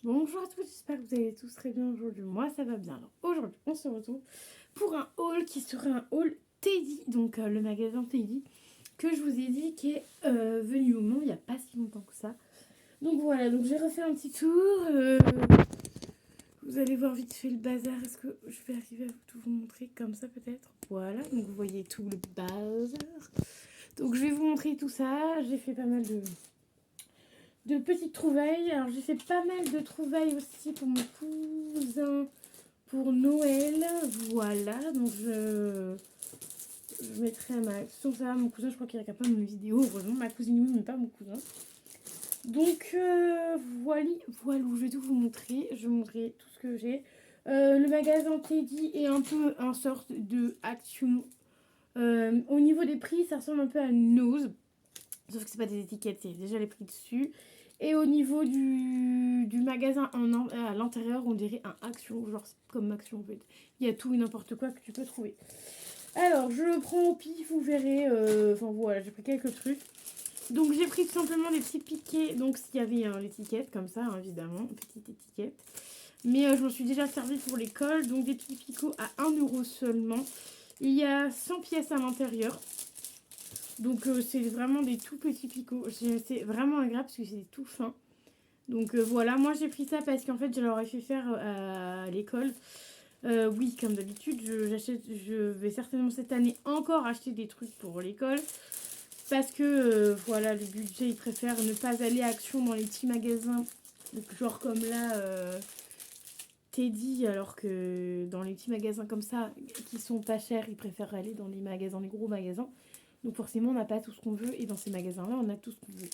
Bonjour à tous, j'espère que vous allez tous très bien aujourd'hui. Moi ça va bien. Alors aujourd'hui on se retrouve pour un haul qui sera un haul Teddy, donc le magasin Teddy que je vous ai dit qui est venu au Mans il n'y a pas si longtemps que ça. Donc voilà, donc j'ai refait un petit tour. Vous allez voir vite fait le bazar. Est-ce que je vais arriver à tout vous montrer comme ça peut-être? Voilà, donc vous voyez tout le bazar. Donc je vais vous montrer tout ça. J'ai fait pas mal de petites trouvailles. Alors j'ai fait pas mal de trouvailles aussi pour mon cousin pour Noël. Voilà, donc je mettrai à ma action ça. Mon cousin, je crois qu'il regarde pas mes vidéos. Heureusement, ma cousine oui, mais pas mon cousin. Donc voilà, je vais tout vous montrer. Je vais vous montrer tout ce que j'ai. Le magasin Teddy est un peu un sorte de action. Au niveau des prix, ça ressemble un peu à une Nose. Sauf que c'est pas des étiquettes, c'est déjà les prix dessus. Et au niveau du magasin à l'intérieur, on dirait un Action, genre comme Action en fait. Il y a tout et n'importe quoi que tu peux trouver. Alors, je le prends au pif, vous verrez. Enfin voilà, j'ai pris quelques trucs. Donc j'ai pris tout simplement des petits piquets. Donc s'il y avait l'étiquette comme ça, hein, évidemment, une petite étiquette. Mais je m'en suis déjà servi pour l'école. Donc des petits picots à 1 € seulement. Il y a 100 pièces à l'intérieur. Donc c'est vraiment des tout petits picots. C'est vraiment agréable parce que c'est tout fin. Donc voilà, moi j'ai pris ça parce qu'en fait je leur ai fait faire à l'école. Oui, comme d'habitude, je vais certainement cette année encore acheter des trucs pour l'école. Parce que voilà, le budget, ils préfèrent ne pas aller à Action dans les petits magasins. Genre comme là, Teddy, alors que dans les petits magasins comme ça, qui sont pas chers, ils préfèrent aller dans les magasins, les gros magasins. Donc forcément, on n'a pas tout ce qu'on veut. Et dans ces magasins-là, on a tout ce qu'on veut.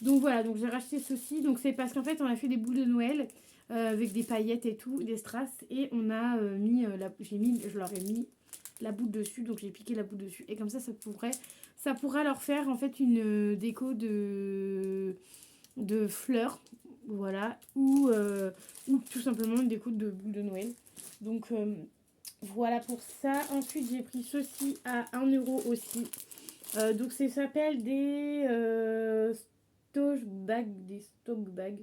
Donc voilà, donc j'ai racheté ceci. Donc c'est parce qu'en fait, on a fait des boules de Noël avec des paillettes et tout, des strass. Et on a je leur ai mis la boule dessus. Donc j'ai piqué la boule dessus. Et comme ça pourra leur faire en fait une déco de fleurs. Voilà. Ou tout simplement une déco de boules de Noël. Donc voilà pour ça. Ensuite, j'ai pris ceci à 1 € aussi. Donc ça s'appelle des stock bags.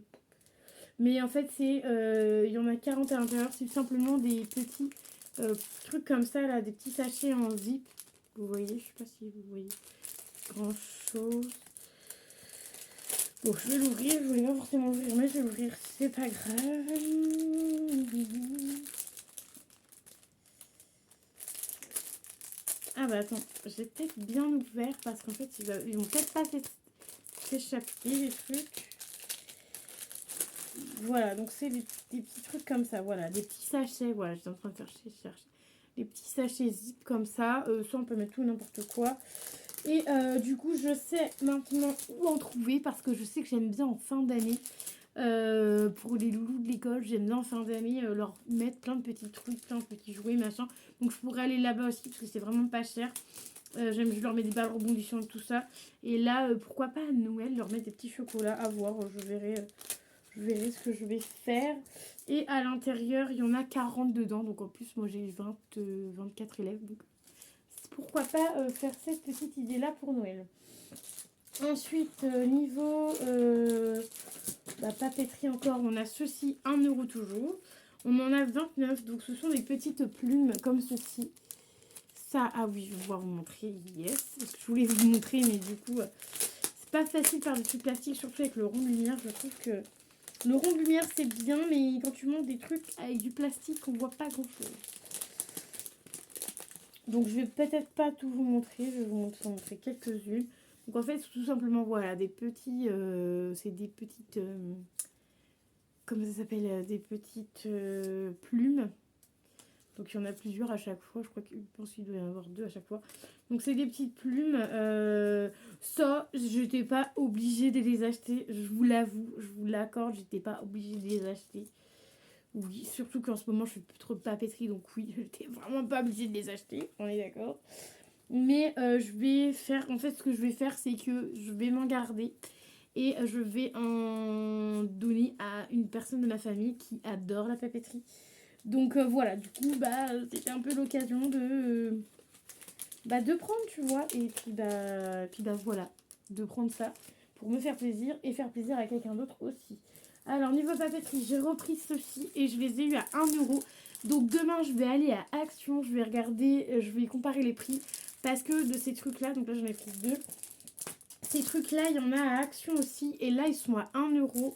Mais en fait, il y en a 40 à l'intérieur. C'est simplement des petits trucs comme ça, là, des petits sachets en zip. Vous voyez, je sais pas si vous voyez grand chose. Bon, je vais l'ouvrir. Je voulais pas forcément l'ouvrir, mais je vais l'ouvrir. C'est pas grave. Ah bah attends, j'ai peut-être bien ouvert parce qu'en fait, ils vont peut-être pas s'échapper les trucs. Voilà, donc c'est des petits trucs comme ça, voilà, des petits sachets, voilà, j'étais en train de chercher. Des petits sachets zip comme ça, ça on peut mettre tout n'importe quoi. Et du coup, je sais maintenant où en trouver parce que je sais que j'aime bien en fin d'année, pour les loulous de l'école, j'aime bien en fin d'année leur mettre plein de petits trucs, plein de petits jouets, machin. Donc je pourrais aller là-bas aussi parce que c'est vraiment pas cher. Je leur mets des balles rebondissantes et tout ça. Et là, pourquoi pas à Noël leur mettre des petits chocolats, à voir, je verrai ce que je vais faire. Et à l'intérieur, il y en a 40 dedans. Donc en plus, moi j'ai 24 élèves. Donc pourquoi pas faire cette petite idée-là pour Noël. Ensuite, niveau papeterie encore, on a ceci 1 € toujours. On en a 29. Donc ce sont des petites plumes comme ceci. Ça, ah oui, je vais pouvoir vous montrer. Yes. Parce que je voulais vous montrer, mais du coup, c'est pas facile par des trucs plastiques, surtout avec le rond de lumière. Je trouve que le rond de lumière c'est bien, mais quand tu montes des trucs avec du plastique, on voit pas grand chose. Donc je vais peut-être pas tout vous montrer, je vais vous montrer quelques-unes. Donc en fait, tout simplement, voilà, des petits, c'est des petites, comment ça s'appelle, des petites plumes. Donc il y en a plusieurs à chaque fois, je pense qu'il doit y en avoir 2 à chaque fois. Donc c'est des petites plumes. Ça, je n'étais pas obligée de les acheter, je vous l'avoue, je vous l'accorde, j'étais pas obligée de les acheter. Oui, surtout qu'en ce moment je fais plus trop de papeterie, donc oui, je n'étais vraiment pas obligée de les acheter, on est d'accord. Mais je vais faire, en fait ce que je vais faire c'est que je vais m'en garder. Et je vais en donner à une personne de ma famille qui adore la papeterie. Donc voilà, du coup, c'était un peu l'occasion de prendre, tu vois. Et puis voilà, de prendre ça pour me faire plaisir et faire plaisir à quelqu'un d'autre aussi. Alors, niveau papeterie, j'ai repris ceux-ci et je les ai eu à 1 euro. Donc, demain, je vais aller à Action. Je vais regarder, je vais comparer les prix. Parce que de ces trucs-là, donc là, j'en ai pris 2. Ces trucs-là, il y en a à Action aussi. Et là, ils sont à 1 euro.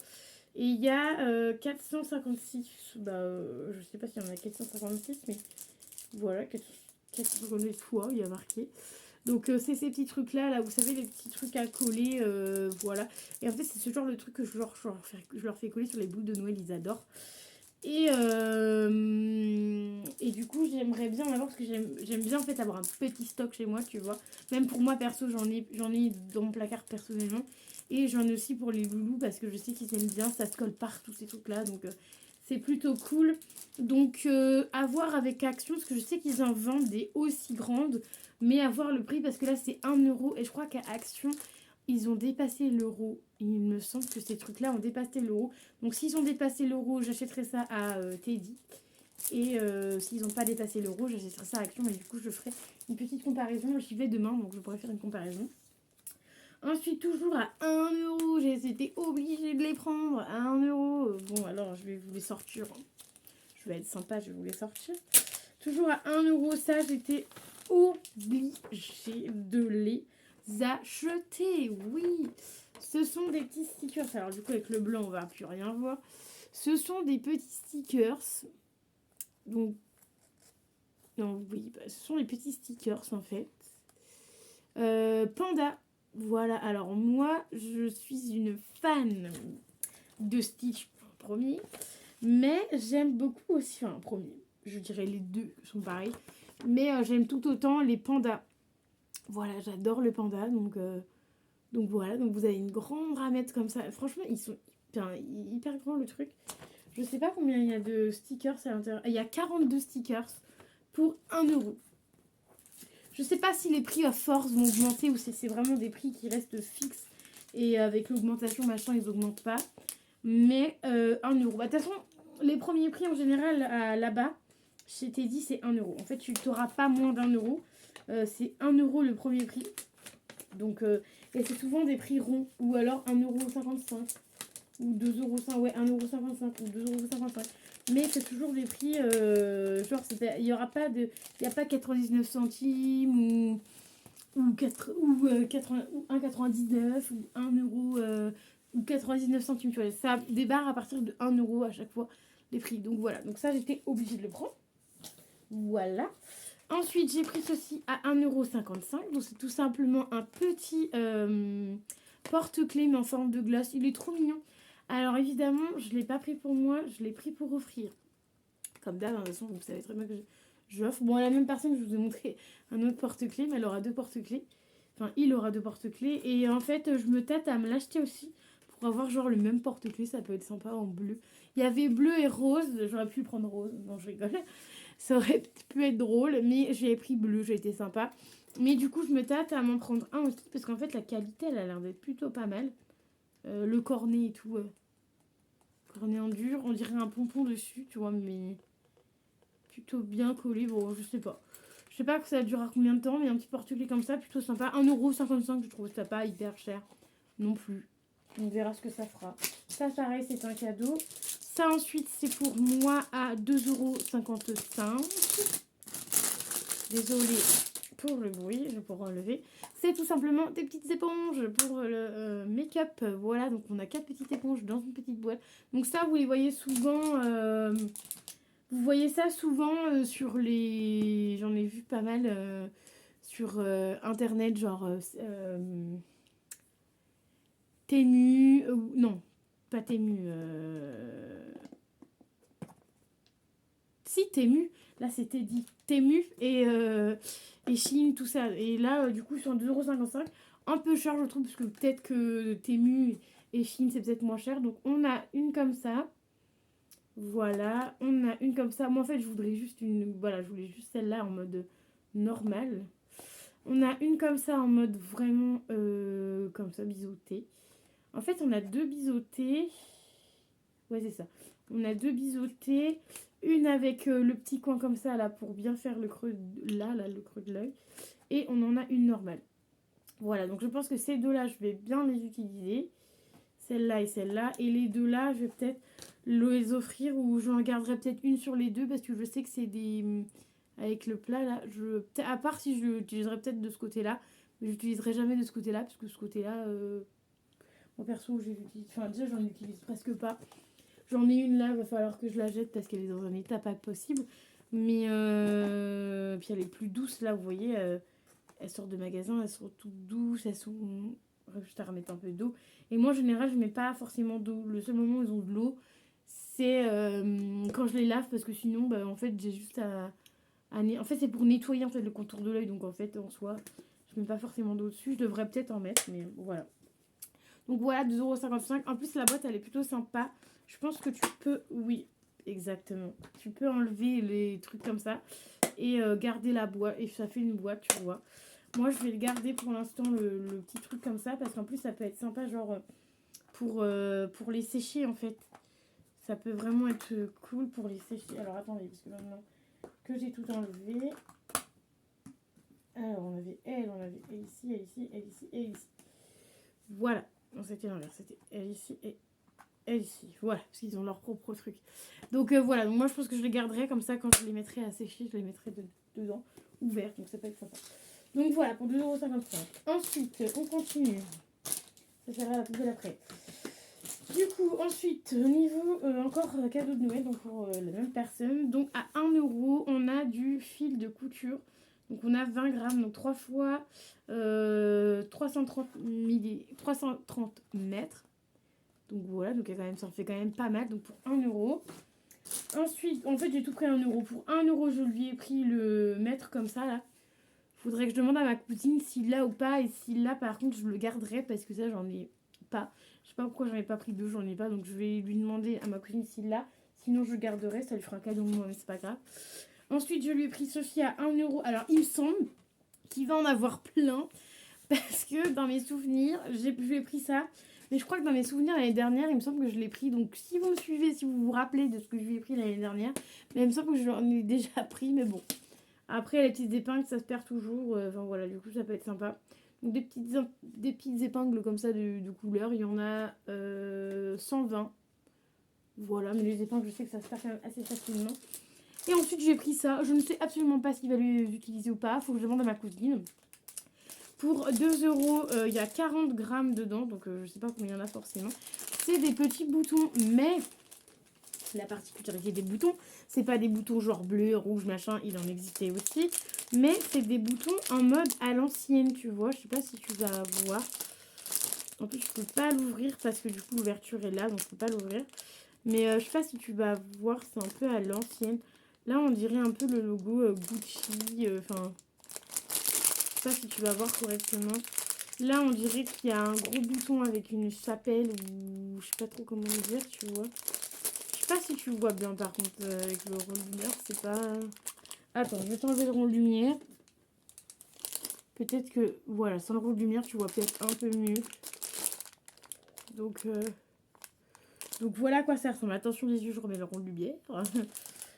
Et il y a 456. Je sais pas s'il y en a 456, mais voilà, 456 fois, il y a marqué. Donc c'est ces petits trucs là, vous savez, les petits trucs à coller, voilà. Et en fait c'est ce genre de truc que je leur fais coller sur les boules de Noël, ils adorent. Et du coup j'aimerais bien en avoir parce que j'aime bien en fait avoir un petit stock chez moi, tu vois. Même pour moi perso, j'en ai dans mon placard personnellement. Et j'en ai aussi pour les loulous parce que je sais qu'ils aiment bien, ça se colle partout ces trucs là, donc c'est plutôt cool. Donc à voir avec Action parce que je sais qu'ils en vendent des aussi grandes. Mais à voir le prix parce que là c'est 1 euro et je crois qu'à Action ils ont dépassé l'euro. Il me semble que ces trucs là ont dépassé l'euro. Donc s'ils ont dépassé l'euro, j'achèterai ça à Teddy. Et s'ils n'ont pas dépassé l'euro, j'achèterai ça à Action. Mais du coup je ferai une petite comparaison. J'y vais demain donc je pourrais faire une comparaison. Ensuite toujours à 1 euro, j'ai été obligée de les prendre à 1 euro. Bon alors je vais vous les sortir. Je vais être sympa, je vais vous les sortir. Toujours à 1 euro, ça j'étais obligée de les acheter. Oui, ce sont des petits stickers. Alors du coup avec le blanc on va plus rien voir. Ce sont des petits stickers. Donc non, oui, ce sont des petits stickers en fait. Panda. Voilà, alors moi je suis une fan de Stitch en premier. Mais j'aime beaucoup aussi, enfin premier, je dirais les deux sont pareils. Mais j'aime tout autant les pandas. Voilà, j'adore le panda. Donc voilà, donc vous avez une grande ramette comme ça. Franchement, ils sont hyper grands le truc. Je sais pas combien il y a de stickers à l'intérieur. Il y a 42 stickers pour 1 euro. Je sais pas si les prix à force vont augmenter ou si c'est vraiment des prix qui restent fixes. Et avec l'augmentation, machin, ils augmentent pas. Mais 1 euro. De toute façon, les premiers prix en général là-bas, chez Teddy, c'est 1 euro. En fait, tu n'auras pas moins d'1 euro. C'est 1 euro le premier prix. Donc, et c'est souvent des prix ronds. Ou alors 1,55 € ou 2,55 €. Ouais, 1,55 € ou 2,55 €. Mais c'est toujours des prix, genre, il n'y aura pas de... Il n'y a pas 99 centimes ou 1,99 ou 1 euro ou 99 centimes. Tu vois, ça débarre à partir de 1 euro à chaque fois les prix. Donc voilà, donc ça j'étais obligée de le prendre. Voilà. Ensuite, j'ai pris ceci à 1,55 €. Donc c'est tout simplement un petit porte-clés mais en forme de glace. Il est trop mignon. Alors évidemment, je ne l'ai pas pris pour moi, je l'ai pris pour offrir. Comme d'hab, de toute façon, vous savez très bien que j'offre. Bon, la même personne, je vous ai montré un autre porte-clés, mais elle aura 2 porte-clés. Enfin, il aura 2 porte-clés. Et en fait, je me tâte à me l'acheter aussi pour avoir genre le même porte-clés. Ça peut être sympa en bleu. Il y avait bleu et rose. J'aurais pu prendre rose. Non, je rigole. Ça aurait pu être drôle, mais j'ai pris bleu. J'ai été sympa. Mais du coup, je me tâte à m'en prendre un aussi parce qu'en fait, la qualité, elle a l'air d'être plutôt pas mal. Le cornet et tout. Cornet en dur. On dirait un pompon dessus, tu vois, mais plutôt bien collé. Bon, je sais pas. Je sais pas que ça durera combien de temps, mais un petit porte-clés comme ça, plutôt sympa. 1,55 €, je trouve ça pas hyper cher non plus. On verra ce que ça fera. Ça, pareil, c'est un cadeau. Ça, ensuite, c'est pour moi à 2,55 €. Désolée pour le bruit, je pourrais enlever. C'est tout simplement des petites éponges pour le make-up. Voilà, donc on a 4 petites éponges dans une petite boîte. Donc ça, vous les voyez souvent... vous voyez ça souvent sur les... J'en ai vu pas mal sur internet, genre Temu, non, pas Temu. Si, Temu, là c'était dit Temu et Shein, tout ça. Et là, du coup, ils sont à 2,55 €. Un peu cher, je trouve, parce que peut-être que Temu et Shein, c'est peut-être moins cher. Donc, on a une comme ça. Voilà, on a une comme ça. Moi, en fait, je voudrais juste une... Voilà, je voulais juste celle-là en mode normal. On a une comme ça en mode vraiment comme ça, biseauté. En fait, on a 2 biseautés. Ouais, c'est ça. On a 2 biseautés. Une avec le petit coin comme ça, là, pour bien faire le creux, là, le creux de l'œil. Et on en a une normale. Voilà, donc je pense que ces deux-là, je vais bien les utiliser. celle-là et celle-là. Et les deux là, je vais peut-être les offrir ou j'en garderai peut-être une sur les deux parce que je sais que c'est des... Avec le plat là, à part si je l'utiliserai peut-être de ce côté-là, mais je l'utiliserai jamais de ce côté-là parce que ce côté-là, moi perso, enfin déjà j'en utilise presque pas. J'en ai une là, il va falloir que je la jette parce qu'elle est dans un état pas possible. Mais puis elle est plus douce là, vous voyez, elles sortent de magasin, elles sont toutes douces, elles sont... Juste à remettre un peu d'eau. Et moi en général, je mets pas forcément d'eau. Le seul moment où ils ont de l'eau, c'est quand je les lave parce que sinon, bah, en fait, j'ai juste en fait, c'est pour nettoyer en fait le contour de l'œil. Donc en fait, en soi, je mets pas forcément d'eau dessus. Je devrais peut-être en mettre, mais voilà. Donc voilà, 2,55 €. En plus, la boîte, elle est plutôt sympa. Je pense que tu peux... Oui, exactement. Tu peux enlever les trucs comme ça et garder la boîte. Et ça fait une boîte, tu vois. Moi, je vais le garder pour l'instant, le petit truc comme ça. Parce qu'en plus, ça peut être sympa, genre, pour les sécher, en fait. Ça peut vraiment être cool pour les sécher. Alors, attendez, parce que maintenant que j'ai tout enlevé... Alors, on avait elle ici, elle ici, elle ici, elle ici. Voilà. Non, c'était l'inverse. C'était elle ici et elle ici. Voilà, parce qu'ils ont leur propre truc. Donc, voilà. Donc, moi, je pense que je les garderai comme ça. Quand je les mettrai à sécher, je les mettrai dedans, ouvertes. Donc, ça peut être sympa. Donc, voilà, pour 2,55 €. Ensuite, on continue. Ça sera la poubelle après. Du coup, ensuite, au niveau encore cadeau de Noël, donc pour la même personne. Donc, à 1 €, on a du fil de couture. Donc, on a 20 grammes, donc 3 fois 330 mètres. Donc, voilà, donc ça en fait quand même pas mal. Donc, pour 1 €. Ensuite, en fait, j'ai tout pris à 1 €. Pour 1 €, je lui ai pris le mètre comme ça, là. Faudrait que je demande à ma cousine s'il l'a ou pas. Et s'il l'a, par contre, je le garderai parce que ça, j'en ai pas. Je sais pas pourquoi j'en ai pas pris deux, j'en ai pas. Donc, je vais lui demander à ma cousine s'il l'a. Sinon, je le garderai. Ça lui fera un cadeau, moi, mais c'est pas grave. Ensuite, je lui ai pris Sophie à 1 €. Alors, il me semble qu'il va en avoir plein. Parce que dans mes souvenirs, je lui ai pris ça. Mais je crois que dans mes souvenirs l'année dernière, il me semble que je l'ai pris. Donc, si vous me suivez, si vous vous rappelez de ce que je lui ai pris l'année dernière, mais il me semble que je l'en ai déjà pris. Mais bon. Après, les petites épingles, ça se perd toujours. Enfin, voilà, du coup, ça peut être sympa. Donc, des petites épingles comme ça de couleur. Il y en a 120. Voilà, mais les épingles, je sais que ça se perd quand même assez facilement. Et ensuite, j'ai pris ça. Je ne sais absolument pas s'il va les utiliser ou pas. Faut que je demande à ma cousine. Pour 2 €, il y a 40 grammes dedans. Donc, je ne sais pas combien il y en a forcément. C'est des petits boutons, mais la particularité des boutons, c'est pas des boutons genre bleu, rouge, machin. Il en existait aussi. Mais c'est des boutons en mode à l'ancienne, tu vois. Je sais pas si tu vas voir. En plus, je peux pas l'ouvrir parce que du coup, l'ouverture est là. Donc, je peux pas l'ouvrir. Mais je sais pas si tu vas voir. C'est un peu à l'ancienne. Là, on dirait un peu le logo Gucci. Enfin, je sais pas si tu vas voir correctement. Là, on dirait qu'il y a un gros bouton avec une chapelle ou je sais pas trop comment dire, tu vois. Je sais pas si tu vois bien par contre avec le rond de lumière, c'est pas... Attends, je vais t'enlever le rond de lumière. Peut-être que, voilà, sans le rond de lumière, tu vois peut-être un peu mieux. Donc voilà à quoi ça ressemble. Attention les yeux, je remets le rond de lumière.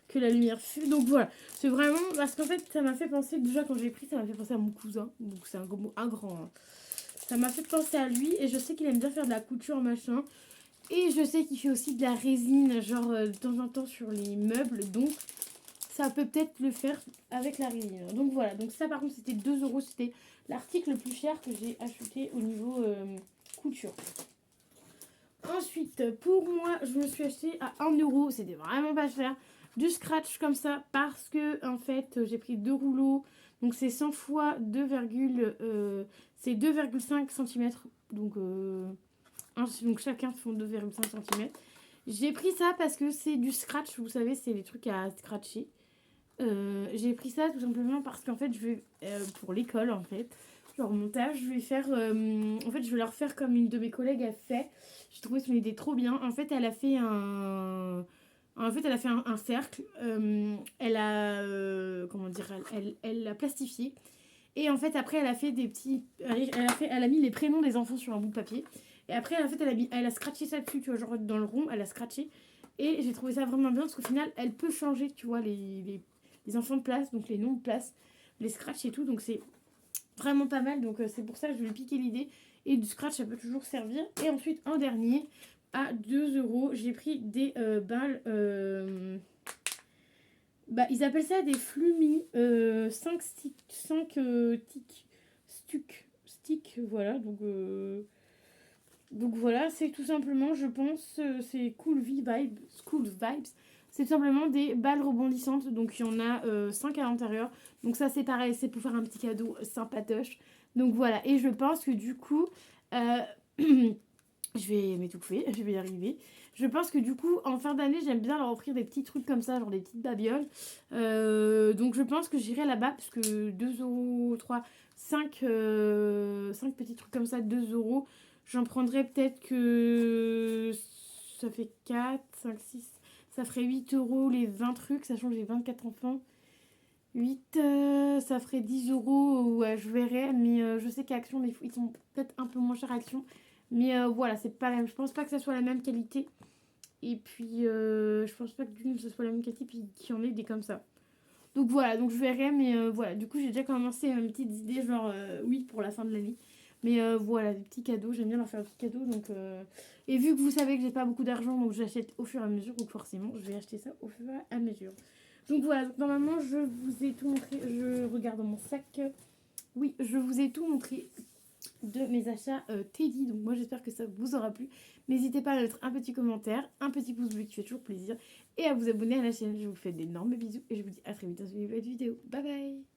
Que la lumière fume. Donc voilà, c'est vraiment... Parce qu'en fait, ça m'a fait penser, déjà quand j'ai pris, ça m'a fait penser à mon cousin. Donc c'est un grand... Hein. Ça m'a fait penser à lui et je sais qu'il aime bien faire de la couture, machin. Et je sais qu'il fait aussi de la résine, genre de temps en temps sur les meubles. Donc ça peut peut-être le faire avec la résine. Donc voilà, donc ça par contre c'était 2 €. C'était l'article le plus cher que j'ai acheté au niveau couture. Ensuite, pour moi, je me suis acheté à 1 €. C'était vraiment pas cher. Du scratch comme ça parce que en fait j'ai pris 2 rouleaux. Donc c'est 100 fois 2, c'est 2,5 cm. Donc chacun font 2,5 cm. J'ai pris ça parce que c'est du scratch. Vous savez, c'est les trucs à scratcher. J'ai pris ça tout simplement parce qu'en fait je vais pour l'école en fait. Leur montage, je vais faire en fait je vais leur faire comme une de mes collègues a fait. J'ai trouvé son idée trop bien. En fait elle a fait un cercle. Elle a comment dire, elle l'a plastifié. Et en fait après elle a fait des petits, elle a mis les prénoms des enfants sur un bout de papier. Et après en fait elle a scratché ça dessus, tu vois, genre dans le rond, elle a scratché. Et j'ai trouvé ça vraiment bien parce qu'au final elle peut changer, tu vois, les enfants de place, donc les noms de place, les scratchs et tout. Donc c'est vraiment pas mal. Donc c'est pour ça que je lui ai piqué l'idée. Et du scratch, ça peut toujours servir. Et ensuite, en dernier, à 2 euros, j'ai pris des balles. Bah, ils appellent ça des flummi. 5 sticks. 5 sticks. Voilà. Donc voilà, c'est tout simplement, je pense, c'est School Vibes. C'est tout simplement des balles rebondissantes. Donc il y en a 5 à l'intérieur. Donc ça c'est pareil, c'est pour faire un petit cadeau sympatoche. Donc voilà, et je pense que du coup, euh, je vais m'étouffer, je vais y arriver. Je pense que du coup, en fin d'année, j'aime bien leur offrir des petits trucs comme ça, genre des petites babioles. Donc je pense que j'irai là-bas, parce que 2 euros, 3, 5 petits trucs comme ça, 2 euros. J'en prendrais peut-être que ça fait 4, 5, 6. Ça ferait 8 euros les 20 trucs, sachant que j'ai 24 enfants. 8, ça ferait 10 euros, ouais, je verrai. Mais je sais qu'à Action, ils sont peut-être un peu moins chers à Action. Mais voilà, c'est pas la même. Je pense pas que ça soit la même qualité. Et puis, je pense pas que d'une, ce soit la même qualité, puis qu'il y en ait des comme ça. Donc voilà, donc je verrai. Mais voilà, du coup, j'ai déjà commencé mes petites idées, genre, oui, pour la fin de l'année. Mais voilà, des petits cadeaux, j'aime bien leur faire des petits cadeaux. Donc, et vu que vous savez que j'ai pas beaucoup d'argent, donc j'achète au fur et à mesure. Donc forcément, je vais acheter ça au fur et à mesure. Donc voilà, donc normalement, je vous ai tout montré. Je regarde dans mon sac. Oui, je vous ai tout montré de mes achats Teddy. Donc moi, j'espère que ça vous aura plu. N'hésitez pas à mettre un petit commentaire, un petit pouce bleu qui fait toujours plaisir. Et à vous abonner à la chaîne. Je vous fais d'énormes bisous et je vous dis à très vite dans une nouvelle vidéo. Bye bye!